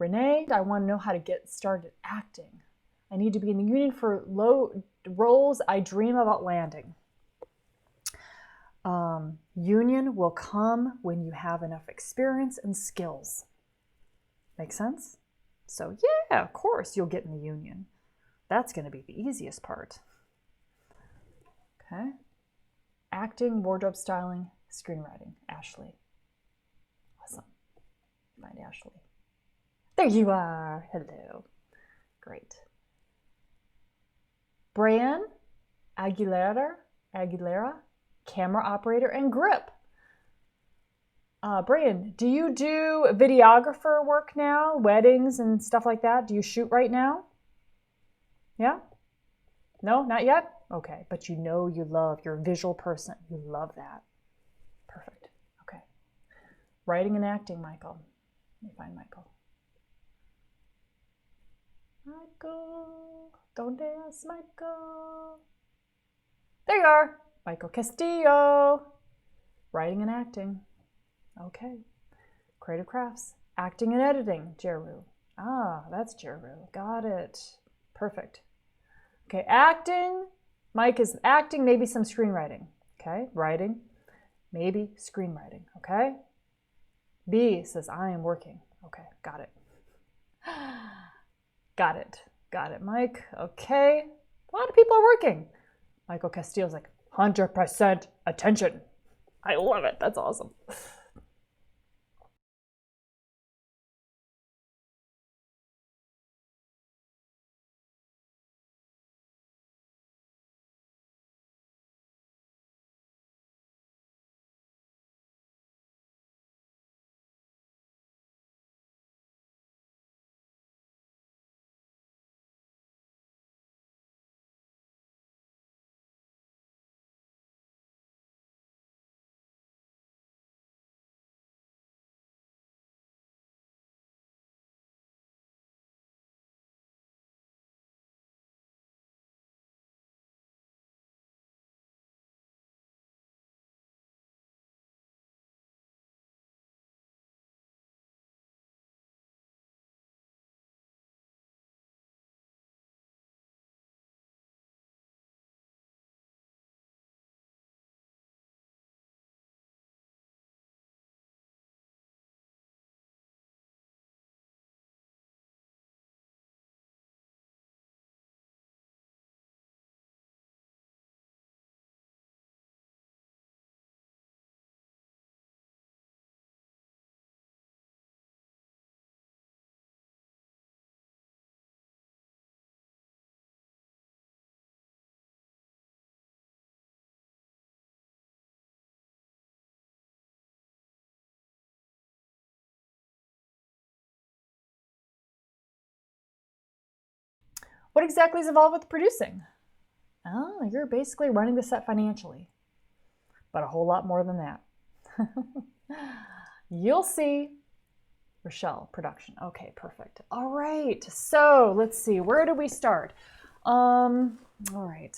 Renee, I want to know how to get started acting. I need to be in the union for low roles I dream about landing. Union will come when you have enough experience and skills. Make sense? So yeah, of course you'll get in the union. That's going to be the easiest part. Okay. Acting, wardrobe styling, screenwriting. Ashley. Awesome. Find Ashley. There you are. Hello. Great. Brian Aguilera, camera operator and grip. Brian, do you do videographer work now? Weddings and stuff like that? Do you shoot right now? Yeah? No, not yet? Okay, but you know you love, you're a visual person. You love that. Perfect. Okay. Writing and acting, Michael. Let me find Michael. Michael, ¿dónde es Michael? There you are, Michael Castillo. Writing and acting. Okay. Creative crafts. Acting and editing, Jeru. Ah, that's Jeru. Got it. Perfect. Okay, acting. Mike is acting, maybe some screenwriting. Okay, writing, maybe screenwriting. Okay. B says, I am working. Okay, got it. Got it. Got it, Mike. Okay. A lot of people are working. Michael Castillo's like, 100% attention. I love it. That's awesome. What exactly is involved with producing? Oh, you're basically running the set financially, but a whole lot more than that. You'll see. Rochelle, production. Okay, perfect. All right, so let's see. Where do we start? All right,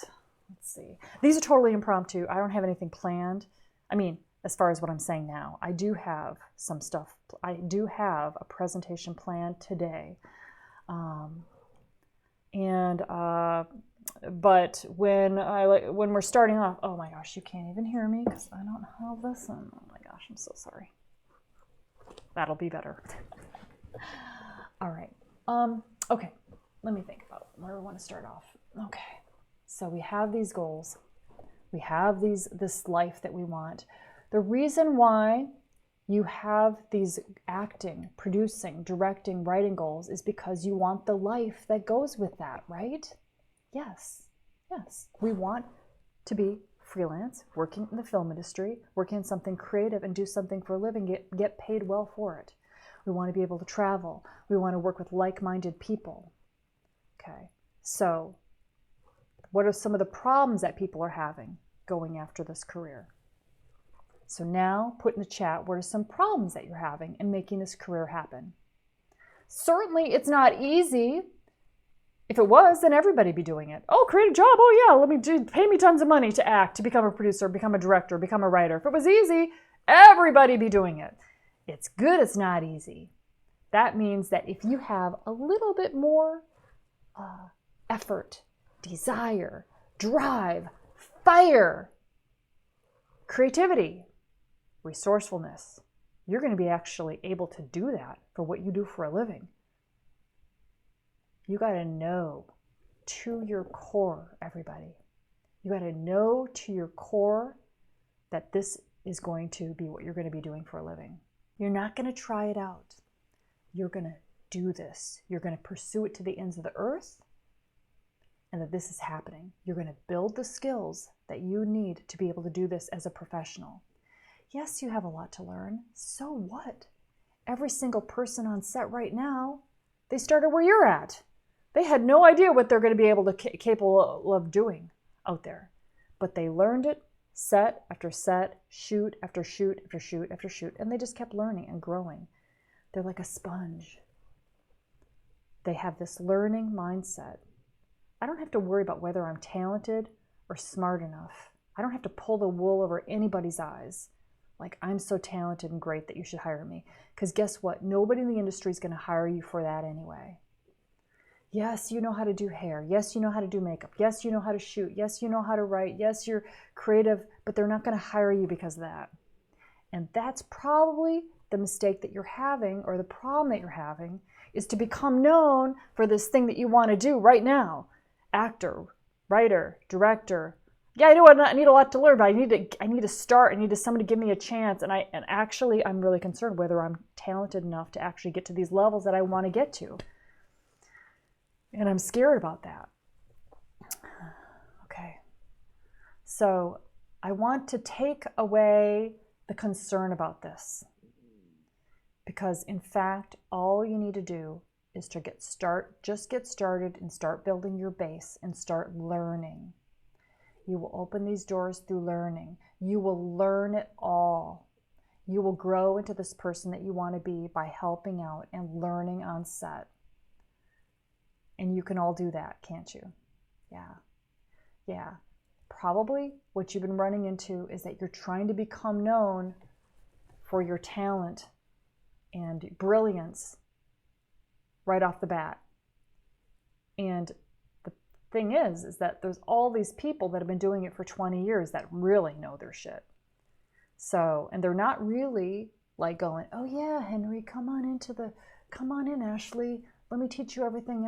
let's see. These are totally impromptu. I don't have anything planned. I mean, as far as what I'm saying now, I do have some stuff. I do have a presentation planned today. But when we're starting off, oh my gosh, you can't even hear me because I don't have this in. Oh my gosh, I'm so sorry. That'll be better. All right. Okay, let me think about where we want to start off. Okay, so we have these goals. We have this life that we want. The reason why you have these acting, producing, directing, writing goals is because you want the life that goes with that, right? Yes, yes. We want to be freelance, working in the film industry, working in something creative and do something for a living, get paid well for it. We want to be able to travel. We want to work with like-minded people. Okay, so what are some of the problems that people are having going after this career? So now put in the chat, what are some problems that you're having in making this career happen? Certainly it's not easy. If it was, then everybody'd be doing it. Oh, create a job. Oh yeah, pay me tons of money to act, to become a producer, become a director, become a writer. If it was easy, everybody'd be doing it. It's good it's not easy. That means that if you have a little bit more effort, desire, drive, fire, creativity, resourcefulness, you're going to be actually able to do that for what you do for a living. You got to know to your core, everybody. You got to know to your core that this is going to be what you're going to be doing for a living. You're not going to try it out. You're going to do this. You're going to pursue it to the ends of the earth, and that this is happening. You're going to build the skills that you need to be able to do this as a professional. Yes, you have a lot to learn. So what? Every single person on set right now, they started where you're at. They had no idea what they're going to be able to capable of doing out there. But they learned it set after set, shoot after shoot after shoot after shoot, and they just kept learning and growing. They're like a sponge. They have this learning mindset. I don't have to worry about whether I'm talented or smart enough. I don't have to pull the wool over anybody's eyes. Like, I'm so talented and great that you should hire me. Because guess what? Nobody in the industry is going to hire you for that anyway. Yes, you know how to do hair. Yes, you know how to do makeup. Yes, you know how to shoot. Yes, you know how to write. Yes, you're creative, but they're not going to hire you because of that. And that's probably the mistake that you're having, or the problem that you're having, is to become known for this thing that you want to do right now. Actor, writer, director. Yeah, I know I need a lot to learn, but I need to start. I need somebody to give me a chance. And actually, I'm really concerned whether I'm talented enough to actually get to these levels that I want to get to. And I'm scared about that. Okay. So I want to take away the concern about this. Because in fact, all you need to do is to just get started and start building your base and start learning. You will open these doors through learning. You will learn it all. You will grow into this person that you want to be by helping out and learning on set. And you can all do that, can't you? Yeah. Probably what you've been running into is that you're trying to become known for your talent and brilliance right off the bat. And the thing is that there's all these people that have been doing it for 20 years that really know their shit. So, and they're not really like going, oh yeah, Henry, come on in, Ashley. Let me teach you everything.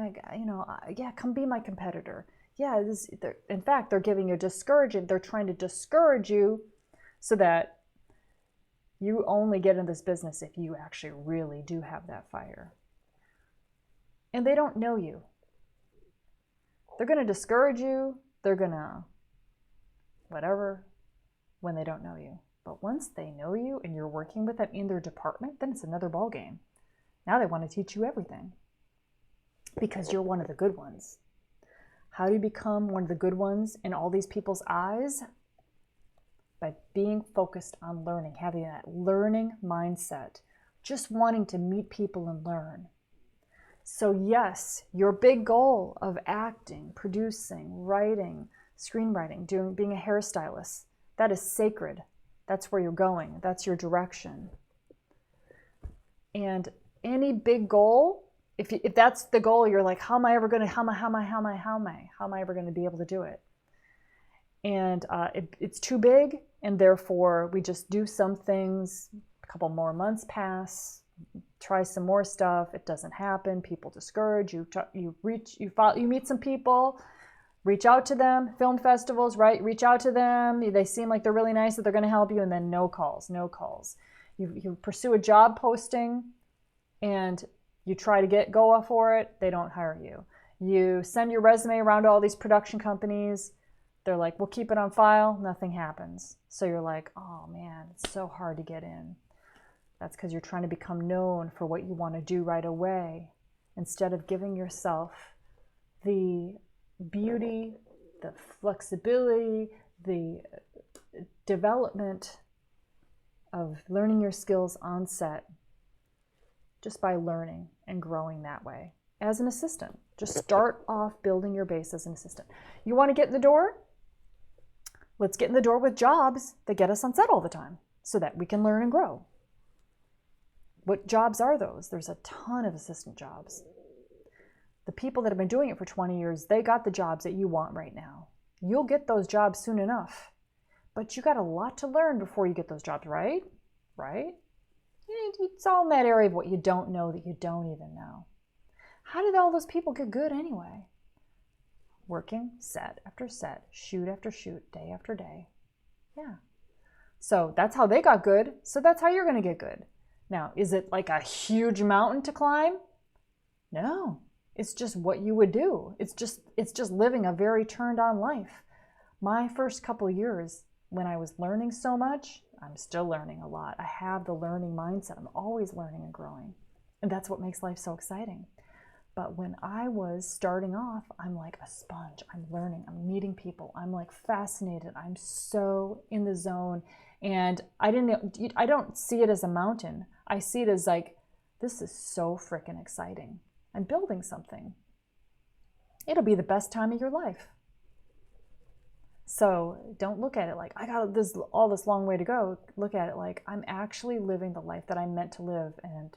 Yeah, come be my competitor. Yeah, in fact, they're giving you discouragement. They're trying to discourage you so that you only get in this business if you actually really do have that fire. And they don't know you. They're going to discourage you. They're going to whatever when they don't know you. But once they know you and you're working with them in their department, then it's another ballgame. Now they want to teach you everything because you're one of the good ones. How do you become one of the good ones in all these people's eyes? By being focused on learning, having that learning mindset, just wanting to meet people and learn. So yes, your big goal of acting, producing, writing, screenwriting, being a hairstylist, that is sacred. That's where you're going. That's your direction. And any big goal, if that's the goal, you're like, how am I ever going to be able to do it? And it's too big, and therefore we just do some things, a couple more months pass, try some more stuff, it doesn't happen, people discourage you, you meet some people, reach out to them, film festivals, right? Reach out to them, they seem like they're really nice, that they're going to help you, and then no calls. You pursue a job posting, and you try to go for it, they don't hire you. You send your resume around to all these production companies, they're like, we'll keep it on file, nothing happens. So you're like, oh man, it's so hard to get in. That's because you're trying to become known for what you want to do right away, instead of giving yourself the beauty, the flexibility, the development of learning your skills on set, just by learning and growing that way. As an assistant, just start off building your base as an assistant. You want to get in the door? Let's get in the door with jobs that get us on set all the time so that we can learn and grow. What jobs are those? There's a ton of assistant jobs. The people that have been doing it for 20 years, they got the jobs that you want right now. You'll get those jobs soon enough. But you got a lot to learn before you get those jobs, right? Right? It's all in that area of what you don't know that you don't even know. How did all those people get good anyway? Working set after set, shoot after shoot, day after day. Yeah. So that's how they got good. So that's how you're going to get good. Now, is it like a huge mountain to climb? No. It's just what you would do. It's just living a very turned on life. My first couple years when I was learning so much, I'm still learning a lot. I have the learning mindset. I'm always learning and growing. And that's what makes life so exciting. But when I was starting off, I'm like a sponge. I'm learning. I'm meeting people. I'm like fascinated. I'm so in the zone. And I don't see it as a mountain. I see it as like, this is so freaking exciting. I'm building something. It'll be the best time of your life. So don't look at it like, I got all this long way to go. Look at it like, I'm actually living the life that I'm meant to live, and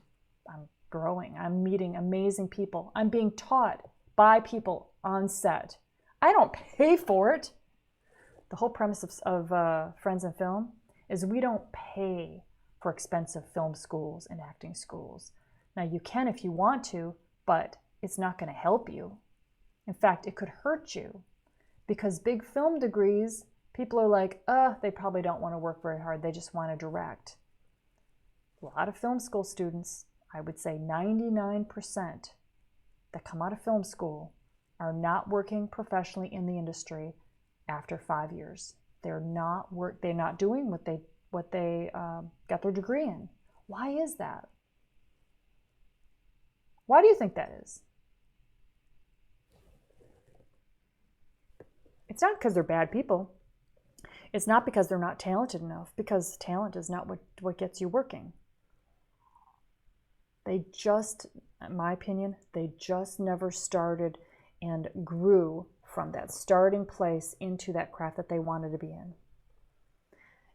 I'm growing. I'm meeting amazing people. I'm being taught by people on set. I don't pay for it. The whole premise of Friends in Film is we don't pay for expensive film schools and acting schools. Now you can if you want to, but it's not going to help you. In fact, it could hurt you, because big film degrees, people are like, they probably don't want to work very hard. They just want to direct. A lot of film school students, I would say 99% that come out of film school are not working professionally in the industry after 5 years. They're not doing what they got their degree in. Why is that? Why do you think that is? It's not because they're bad people. It's not because they're not talented enough, because talent is not what gets you working. They just, in my opinion, they just never started and grew from that starting place into that craft that they wanted to be in.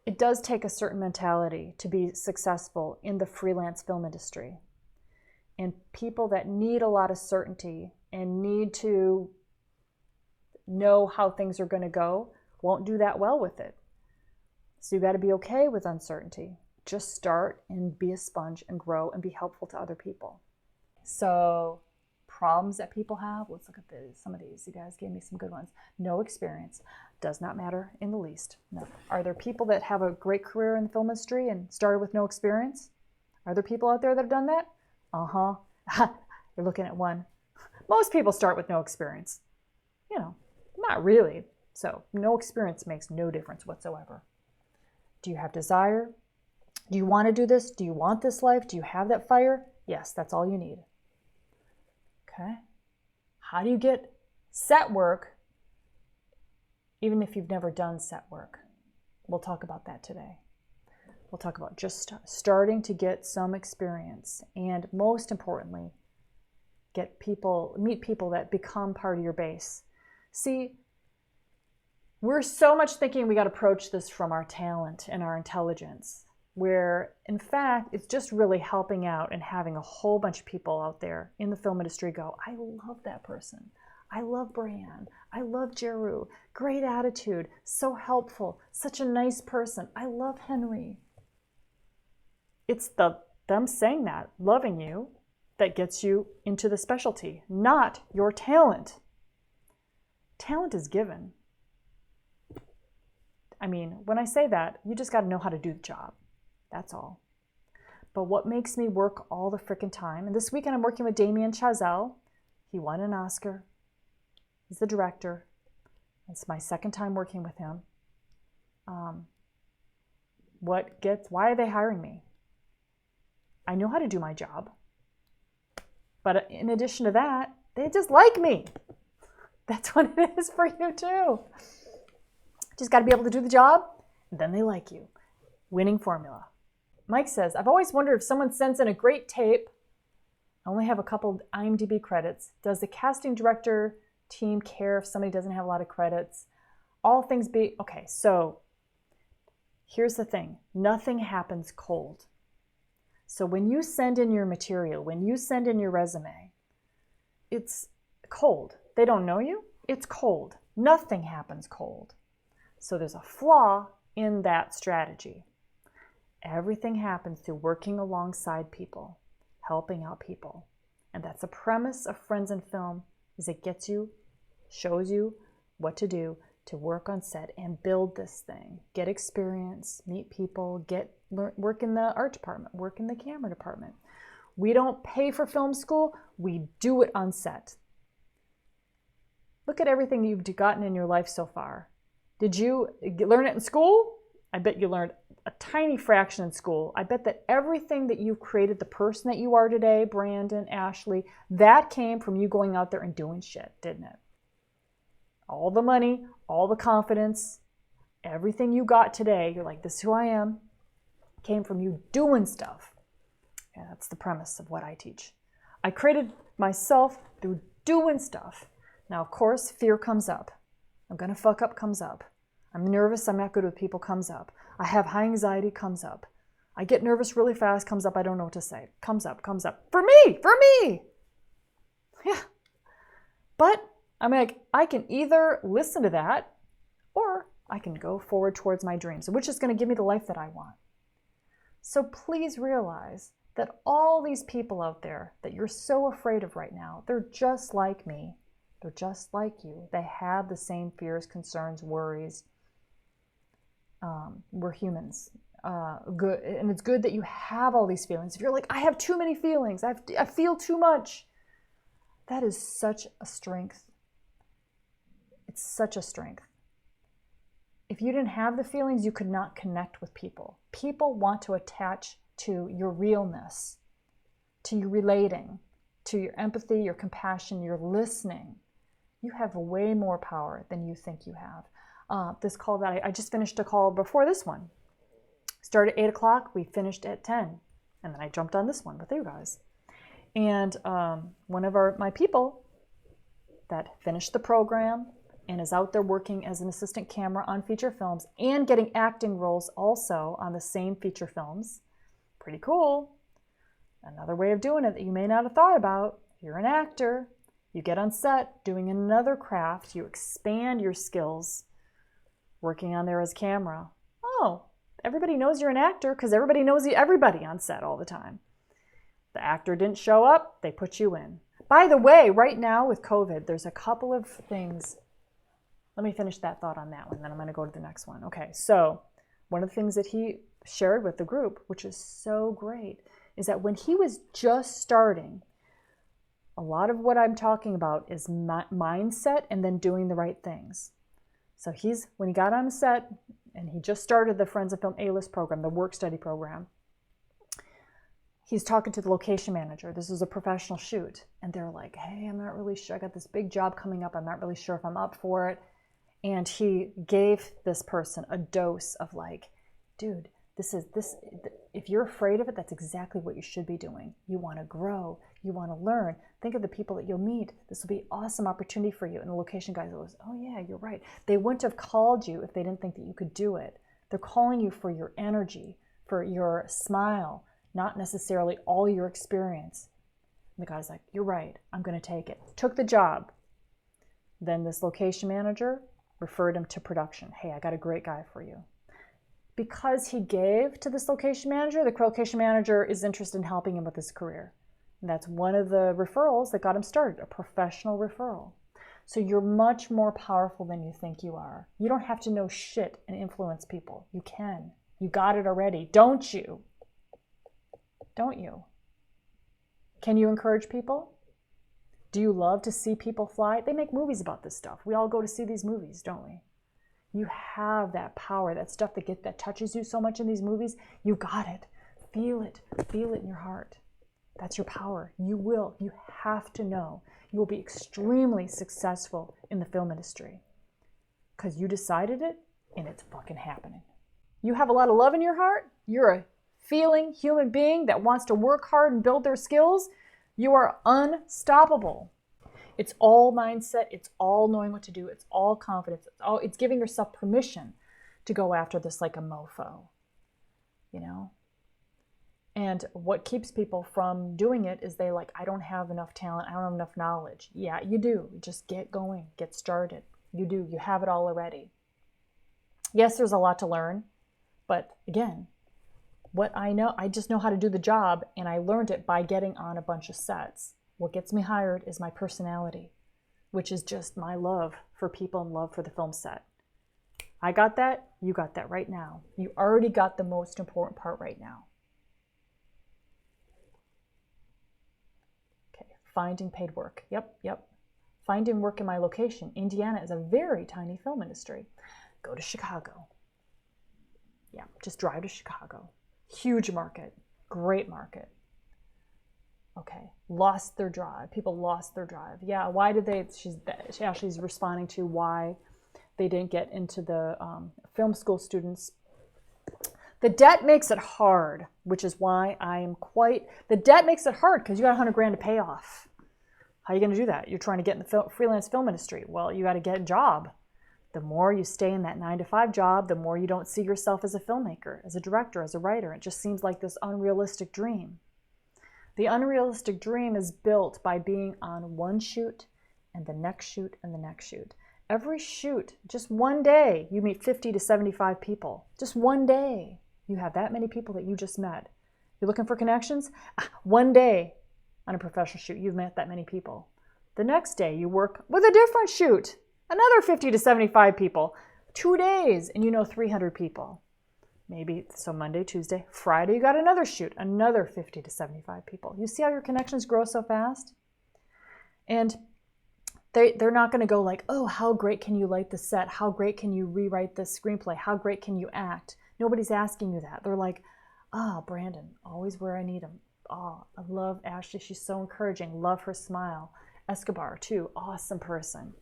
It does take a certain mentality to be successful in the freelance film industry. And people that need a lot of certainty and need to know how things are going to go won't do that well with it. So you got to be okay with uncertainty. Just start and be a sponge and grow and be helpful to other people. So problems that people have, let's look at some of these. You guys gave me some good ones. No experience. Does not matter in the least. No. Are there people that have a great career in the film industry and started with no experience? Are there people out there that have done that? You're looking at one. Most people start with no experience. Not really. So no experience makes no difference whatsoever. Do you have desire? Do you want to do this? Do you want this life? Do you have that fire? Yes, that's all you need. Okay. How do you get set work even if you've never done set work? We'll talk about that today. We'll talk about just starting to get some experience, and most importantly, meet people that become part of your base. See, we're so much thinking we got to approach this from our talent and our intelligence, where in fact, it's just really helping out and having a whole bunch of people out there in the film industry go, I love that person. I love Brianne. I love Jeru. Great attitude. So helpful. Such a nice person. I love Henry. It's them saying that, loving you, that gets you into the specialty, not your talent. Talent is given. I mean, when I say that, you just got to know how to do the job. That's all. But what makes me work all the frickin' time, and this weekend I'm working with Damien Chazelle. He won an Oscar. He's the director. It's my second time working with him. Why are they hiring me? I know how to do my job. But in addition to that, they just like me. That's what it is for you too. Just got to be able to do the job, and then they like you. Winning formula. Mike says, I've always wondered if someone sends in a great tape, I only have a couple IMDb credits, does the casting director team care if somebody doesn't have a lot of credits? All things be, okay, so here's the thing. Nothing happens cold. So when you send in your material, when you send in your resume, it's cold. They don't know you. It's cold. Nothing happens cold. So there's a flaw in that strategy. Everything happens through working alongside people, helping out people. And that's the premise of Friends in Film, is it gets you, shows you what to do to work on set and build this thing. Get experience, meet people, work in the art department, work in the camera department. We don't pay for film school, we do it on set. Look at everything you've gotten in your life so far. Did you learn it in school? I bet you learned a tiny fraction in school. I bet that everything that you've created, the person that you are today, Brandon, Ashley, that came from you going out there and doing shit, didn't it? All the money, all the confidence, everything you got today, you're like, this is who I am, came from you doing stuff. And that's the premise of what I teach. I created myself through doing stuff. Now, of course, fear comes up. I'm going to fuck up comes up. I'm nervous, I'm not good with people comes up. I have high anxiety comes up. I get nervous really fast comes up, I don't know what to say. Comes up. For me! Yeah. But I'm like, I can either listen to that or I can go forward towards my dreams, which is going to give me the life that I want. So please realize that all these people out there that you're so afraid of right now, they're just like me. They're just like you. They have the same fears, concerns, worries. We're humans. Good, and it's good that you have all these feelings. If you're like, I have too many feelings, I feel too much, that is such a strength. It's such a strength. If you didn't have the feelings, you could not connect with people. People want to attach to your realness, to your relating, to your empathy, your compassion, your listening. You have way more power than you think you have. This call that I just finished a call before this one. Started at 8 o'clock, we finished at 10. And then I jumped on this one with you guys. And one of my people that finished the program and is out there working as an assistant camera on feature films and getting acting roles also on the same feature films. Pretty cool. Another way of doing it that you may not have thought about. You're an actor. You get on set doing another craft. You expand your skills working on there as camera. Oh, everybody knows you're an actor because everybody knows everybody on set all the time. The actor didn't show up, they put you in. By the way, right now with COVID, there's a couple of things. Let me finish that thought on that one, then I'm going to go to the next one. Okay, so one of the things that he shared with the group, which is so great, is that when he was just starting, a lot of what I'm talking about is mindset and then doing the right things. So when he got on the set and he just started the Friends of Film A-List program, the work study program, he's talking to the location manager. This is a professional shoot. And they're like, hey, I'm not really sure. I got this big job coming up. I'm not really sure if I'm up for it. And he gave this person a dose of like, dude, if you're afraid of it, that's exactly what you should be doing. You want to grow. You want to learn. Think of the people that you'll meet. This will be an awesome opportunity for you. And the location guy goes, oh yeah, you're right. They wouldn't have called you if they didn't think that you could do it. They're calling you for your energy, for your smile, not necessarily all your experience. And the guy's like, you're right. I'm going to take it. Took the job. Then this location manager referred him to production. Hey, I got a great guy for you. Because he gave to this location manager, the location manager is interested in helping him with his career. And that's one of the referrals that got him started, a professional referral. So you're much more powerful than you think you are. You don't have to know shit and influence people. You can. You got it already, don't you? Don't you? Can you encourage people? Do you love to see people fly? They make movies about this stuff. We all go to see these movies, don't we? You have that power, that stuff that touches you so much in these movies. You got it. Feel it in your heart. That's your power. You have to know. You will be extremely successful in the film industry because you decided it and it's fucking happening. You have a lot of love in your heart. You're a feeling human being that wants to work hard and build their skills. You are unstoppable. It's all mindset. It's all knowing what to do. It's all confidence. It's giving yourself permission to go after this like a mofo. You know? And what keeps people from doing it is they like, I don't have enough talent. I don't have enough knowledge. Yeah, you do. Just get going, get started. You do. You have it all already. Yes, there's a lot to learn. But again, what I know, I just know how to do the job, and I learned it by getting on a bunch of sets. What gets me hired is my personality, which is just my love for people and love for the film set. I got that. You got that right now. You already got the most important part right now. Finding paid work. Yep. Finding work in my location. Indiana is a very tiny film industry. Go to Chicago. Yeah, just drive to Chicago. Huge market. Great market. Okay, lost their drive. People lost their drive. Yeah, why did they? She's responding to why they didn't get into the film school students. The debt makes it hard, which is why the debt makes it hard because you got $100,000 to pay off. How are you going to do that? You're trying to get in the freelance film industry. Well, you got to get a job. The more you stay in that 9-to-5 job, the more you don't see yourself as a filmmaker, as a director, as a writer. It just seems like this unrealistic dream. The unrealistic dream is built by being on one shoot and the next shoot and the next shoot. Every shoot, just one day, you meet 50 to 75 people. Just one day. You have that many people that you just met. You're looking for connections? One day on a professional shoot, you've met that many people. The next day, you work with a different shoot. Another 50 to 75 people. 2 days, and you know 300 people. Maybe, so Monday, Tuesday, Friday, you got another shoot. Another 50 to 75 people. You see how your connections grow so fast? And they're not going to go like, oh, how great can you light the set? How great can you rewrite this screenplay? How great can you act? Nobody's asking you that. They're like, Brandon, always where I need him. I love Ashley. She's so encouraging. Love her smile. Escobar, too. Awesome person.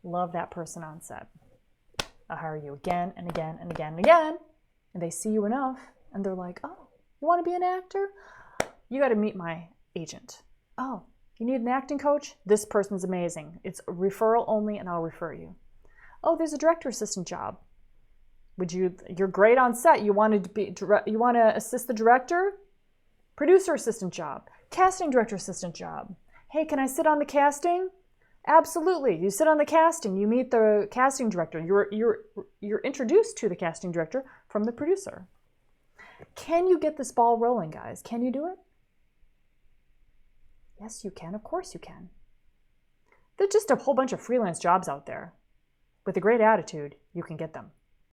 Love that person on set. I'll hire you again and again and again and again. And they see you enough, and they're like, oh, you want to be an actor? You got to meet my agent. Oh, you need an acting coach? This person's amazing. It's referral only, and I'll refer you. Oh, there's a director assistant job. You're great on set. You want to assist the director? Producer assistant job. Casting director assistant job. Hey, can I sit on the casting? Absolutely. You sit on the casting. You meet the casting director. You're introduced to the casting director from the producer. Can you get this ball rolling, guys? Can you do it? Yes, you can. Of course you can. There's just a whole bunch of freelance jobs out there. With a great attitude, you can get them.